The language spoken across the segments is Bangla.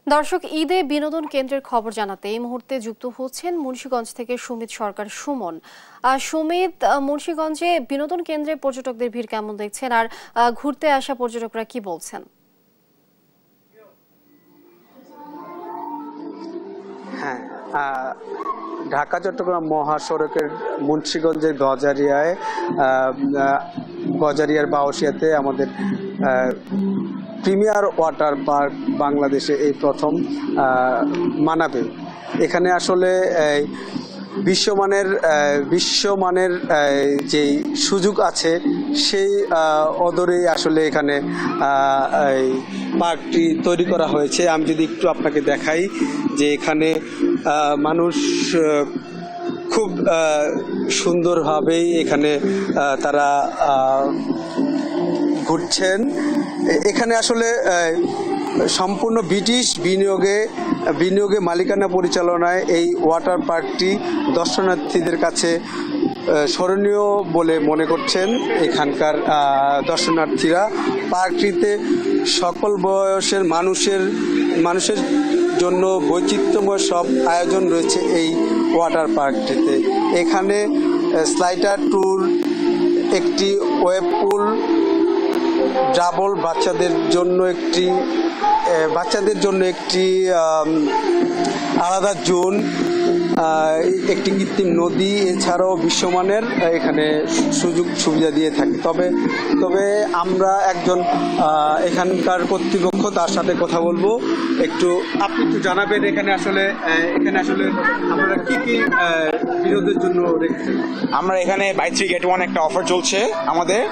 দর্শক, ঈদে বিনোদন কেন্দ্রের খবর জানাতে এই মুহূর্তে যুক্ত হচ্ছেন মুন্সিগঞ্জ থেকে সুমিত সরকার সুমন। সুমিত, মুন্সিগঞ্জে বিনোদন কেন্দ্রে পর্যটকদের ভিড় কেমন দেখছেন, আর ঘুরতে আসা পর্যটকরা কি বলছেন? হ্যাঁ, ঢাকা চট্টগ্রাম মহাসড়কের মুন্সিগঞ্জের গজারিয়ার বাউসিয়াতে আমাদের প্রিমিয়ার ওয়াটার পার্ক বাংলাদেশে এই প্রথম মানাবে। এখানে আসলে বিশ্বমানের যে সুযোগ আছে সেই অদরেই আসলে এখানে এই পার্কটি তৈরি করা হয়েছে। আমি যদি একটু আপনাকে দেখাই যে এখানে মানুষ খুব সুন্দরভাবেই এখানে তারা ঘুরছেন। এখানে আসলে সম্পূর্ণ ব্রিটিশ বিনিয়োগে মালিকানা পরিচালনায় এই ওয়াটার পার্কটি দর্শনার্থীদের কাছে স্মরণীয় বলে মনে করছেন এখানকার দর্শনার্থীরা। পার্কটিতে সকল বয়সের মানুষের জন্য বৈচিত্র্যময় সব আয়োজন রয়েছে এই ওয়াটার পার্কটিতে। এখানে স্লাইডার ট্যুর, একটি ওয়েব পুল, ডাবল বাচ্চাদের জন্য একটি আলাদা জোন, একটি কৃত্রিম নদী, এছাড়াও বিশ্বমানের এখানে সুযোগ সুবিধা দিয়ে থাকে। তবে আমরা একজন এখানকার কর্তৃপক্ষ, তার সাথে কথা বলবো। আপনি একটু জানাবেন এখানে আসলে আপনারা কি বিনোদনের জন্য রেখেছেন? আমরা এখানে বাই 3 get 1 একটা অফার চলছে আমাদের,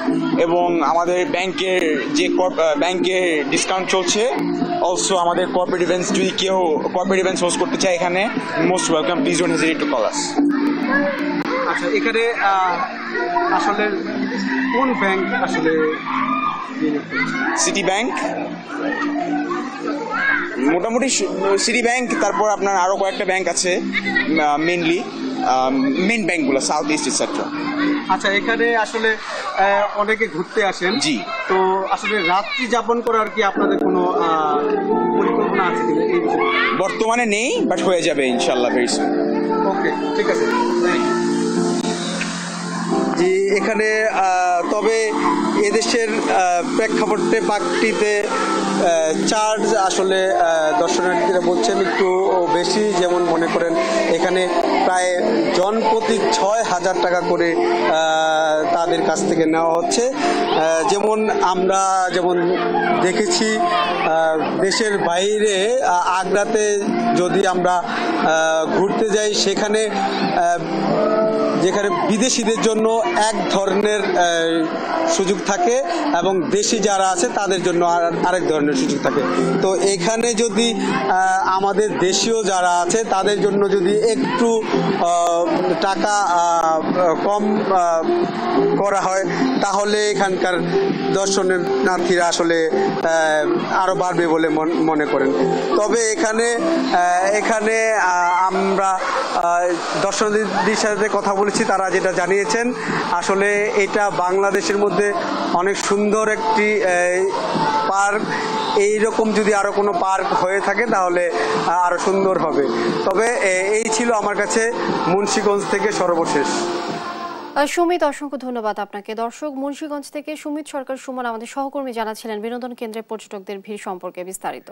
এবং আমাদের ব্যাংকের ডিসকাউন্ট চলছে। অলসো আমাদের কর্পোরেট ইভেন্টস, যদি কেউ কর্পোরেট ইভেন্টস হোস্ট করতে চায় এখানে, most welcome, please don't hesitate to call আস। আচ্ছা, এখানে আসলে কোন ব্যাংক আসলে? সিটি ব্যাংক, মোটামুটি সিটি ব্যাংক, তারপর আপনার আরও কয়েকটা ব্যাংক আছে, মেন ব্যাংকগুলো সাউথ ইস্ট এটসেট্রা। আচ্ছা, এখানে আসলে অনেকে ঘুরতে আসেন। জি। তো আসলে রাত্রি যাপন করার কি আপনাদের কোনো পরিকল্পনা আছে কিনা এই বিষয়ে? বর্তমানে নেই, বাট হয়ে যাবে ইনশাল্লাহ ভেরি সুন। ওকে, ঠিক আছে, জি। এখানে তবে এদেশের প্রেক্ষাপটে পার্কটিতে চার্জ আসলে দর্শনার্থীরা বলছেন একটু বেশি। যেমন মনে করেন এখানে প্রায় জনপ্রতি 6,000 টাকা করে তাদের কাছ থেকে নেওয়া হচ্ছে। আমরা যেমন দেখেছি দেশের বাইরে আগ্রাতে যদি আমরা ঘুরতে যাই, যেখানে বিদেশিদের জন্য এক ধরনের সুযোগ থাকে এবং দেশি যারা আছে তাদের জন্য আরেক ধরনের সুযোগ থাকে। তো এখানে যদি আমাদের দেশীয় যারা আছে তাদের জন্য যদি একটু টাকা কম করা হয়, তাহলে এখানকার দর্শনার্থীরা আসলে আরও বাড়বে বলে মনে করেন। তবে এখানে আমরা দর্শনার্থীদের সাথে কথা বলেছি, তারা যেটা জানিয়েছেন আসলে এটা বাংলাদেশের মধ্যে অনেক সুন্দর একটি পার্ক। এইরকম যদি আরও কোনো পার্ক হয়ে থাকে তাহলে আরও সুন্দর হবে। তবে এই ছিল আমার কাছে মুন্সিগঞ্জ থেকে সর্বশেষ। সুমিত, অসংখ্য ধন্যবাদ আপনাকে। দর্শক, মুন্সিগঞ্জ থেকে সুমিত সরকার সুমন আমাদের সহকর্মী জানাচ্ছিলেন বিনোদন কেন্দ্রে পর্যটকদের ভিড় সম্পর্কে বিস্তারিত।